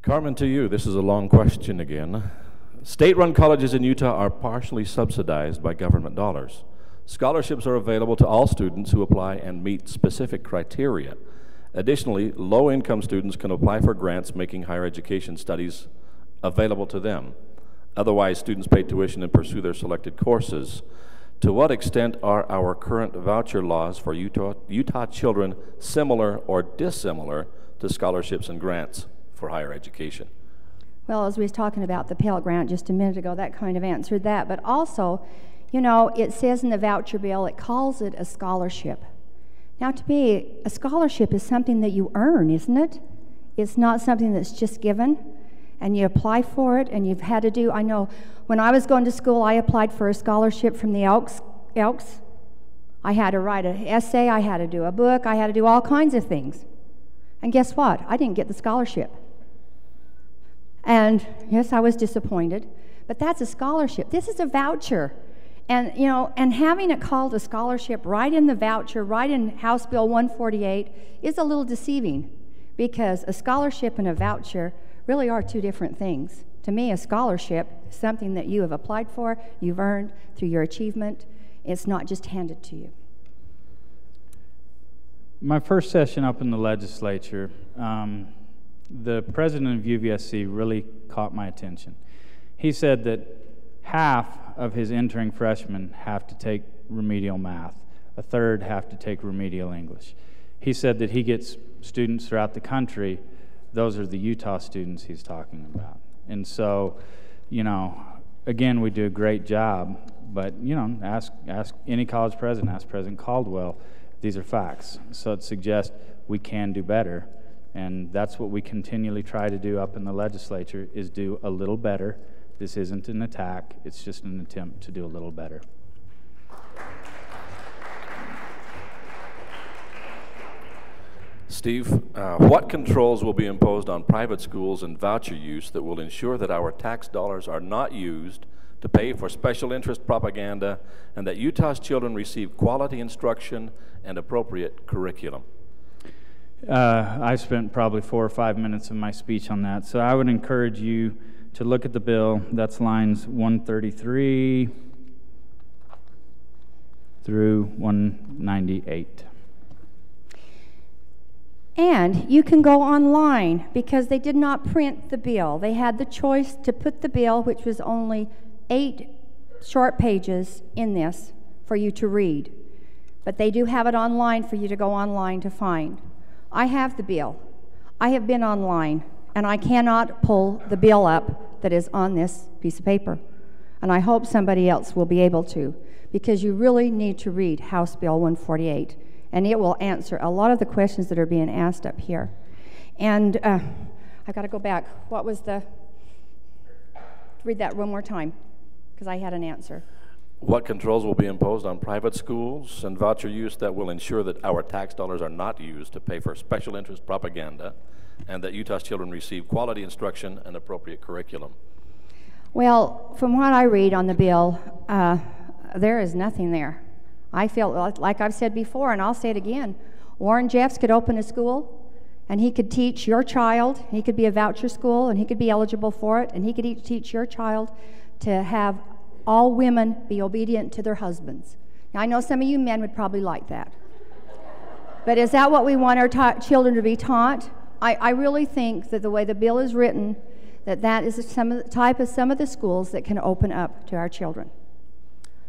Carmen, to you, this is a long question again. State-run colleges in Utah are partially subsidized by government dollars. Scholarships are available to all students who apply and meet specific criteria. Additionally, low-income students can apply for grants making higher education studies available to them. Otherwise, students pay tuition and pursue their selected courses. To what extent are our current voucher laws for Utah children similar or dissimilar to scholarships and grants for higher education? Well, as we was talking about the Pell Grant just a minute ago, that kind of answered that. But also, you know, it says in the voucher bill, it calls it a scholarship. Now, to me, a scholarship is something that you earn, isn't it? It's not something that's just given, and you apply for it, and you've had to do, I know, when I was going to school, I applied for a scholarship from the Elks. I had to write an essay, I had to do a book, I had to do all kinds of things. And guess what? I didn't get the scholarship. And yes, I was disappointed, but that's a scholarship. This is a voucher. And, you know, and having it called a scholarship right in the voucher, right in House Bill 148, is a little deceiving, because a scholarship and a voucher really are two different things. To me, a scholarship is something that you have applied for, you've earned through your achievement. It's not just handed to you. My first session up in the legislature, the president of UVSC really caught my attention. He said that half of his entering freshmen have to take remedial math, a third have to take remedial English. He said that he gets students throughout the country. Those are the Utah students he's talking about. And so, you know, again, we do a great job, but, you know, ask any college president, ask President Caldwell. These are facts. So it suggests we can do better. And that's what we continually try to do up in the legislature, is do a little better. This isn't an attack, it's just an attempt to do a little better. Steve, what controls will be imposed on private schools and voucher use that will ensure that our tax dollars are not used to pay for special interest propaganda, and that Utah's children receive quality instruction and appropriate curriculum? I spent probably 4 or 5 minutes of my speech on that, so I would encourage you to look at the bill. That's lines 133 through 198. And you can go online, because they did not print the bill. They had the choice to put the bill, which was only 8 short pages in this for you to read. But they do have it online for you to go online to find. I have the bill. I have been online, and I cannot pull the bill up that is on this piece of paper. And I hope somebody else will be able to, because you really need to read House Bill 148, and it will answer a lot of the questions that are being asked up here. And I got to go back. What was the... Read that one more time, because I had an answer. What controls will be imposed on private schools and voucher use that will ensure that our tax dollars are not used to pay for special interest propaganda, and that Utah's children receive quality instruction and appropriate curriculum? Well, from what I read on the bill, there is nothing there. I feel like I've said before, and I'll say it again, Warren Jeffs could open a school, and he could teach your child. He could be a voucher school, and he could be eligible for it, and he could teach your child to have all women be obedient to their husbands. Now, I know some of you men would probably like that. But is that what we want our children to be taught? I really think that the way the bill is written, that is some of the schools that can open up to our children.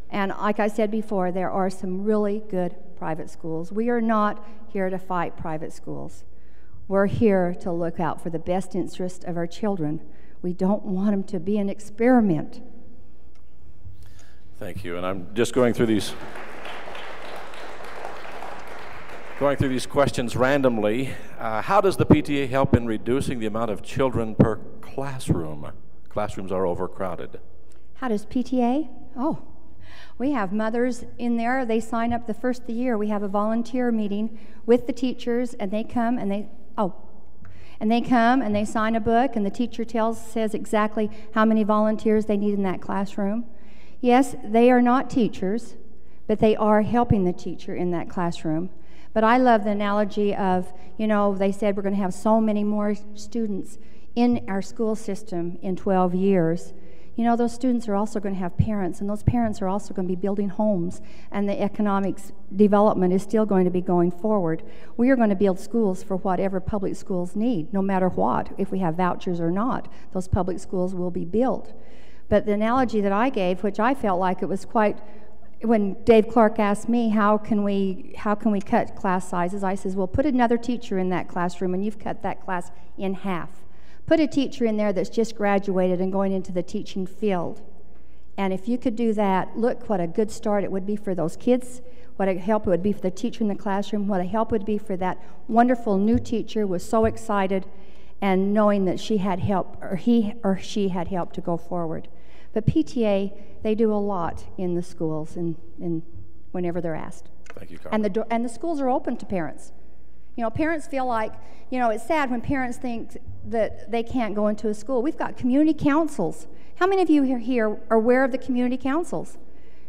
And like I said before, there are some really good private schools. We are not here to fight private schools. We're here to look out for the best interest of our children. We don't want them to be an experiment. Thank you. And I'm just going through these questions randomly. How does the PTA help in reducing the amount of children per classroom? Classrooms are overcrowded. How does PTA? Oh, we have mothers in there. They sign up the first of the year. We have a volunteer meeting with the teachers, and they come and they sign a book, and the teacher says exactly how many volunteers they need in that classroom. Yes, they are not teachers, but they are helping the teacher in that classroom. But I love the analogy of, you know, they said we're going to have so many more students in our school system in 12 years, you know, those students are also going to have parents, and those parents are also going to be building homes, and the economic development is still going to be going forward. We are going to build schools for whatever public schools need, no matter what. If we have vouchers or not, those public schools will be built. But the analogy that I gave, which I felt like it was quite, when Dave Clark asked me, how can we cut class sizes, I says, well, put another teacher in that classroom, and you've cut that class in half. Put a teacher in there that's just graduated and going into the teaching field. And if you could do that, look what a good start it would be for those kids, what a help it would be for the teacher in the classroom, what a help it would be for that wonderful new teacher who was so excited and knowing that she had help, or he or she had help to go forward. But PTA, they do a lot in the schools and whenever they're asked. Thank you, Carmen. And the schools are open to parents. You know, parents feel like, you know, it's sad when parents think that they can't go into a school. We've got community councils. How many of you here are aware of the community councils?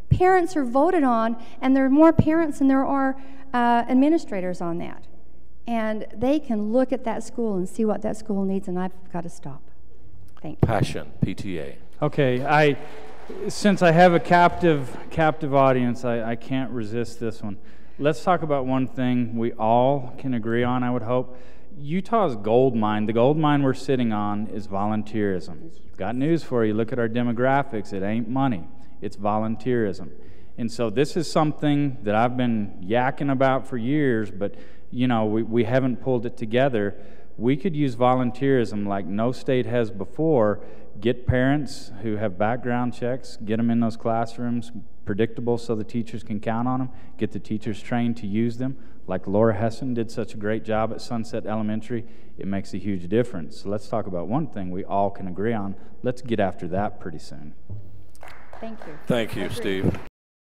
Parents are voted on, and there are more parents than there are administrators on that. And they can look at that school and see what that school needs, and I've got to stop. Thank you. Passion, PTA. Okay, since I have a captive audience, I can't resist this one. Let's talk about one thing we all can agree on, I would hope. Utah's gold mine, the gold mine we're sitting on, is volunteerism. Got news for you. Look at our demographics. It ain't money. It's volunteerism. And so this is something that I've been yakking about for years, but, you know, we haven't pulled it together. We could use volunteerism like no state has before. Get parents who have background checks, get them in those classrooms, predictable so the teachers can count on them, get the teachers trained to use them. Like Laura Hessen did such a great job at Sunset Elementary, it makes a huge difference. So let's talk about one thing we all can agree on. Let's get after that pretty soon. Thank you. Thank you, Steve.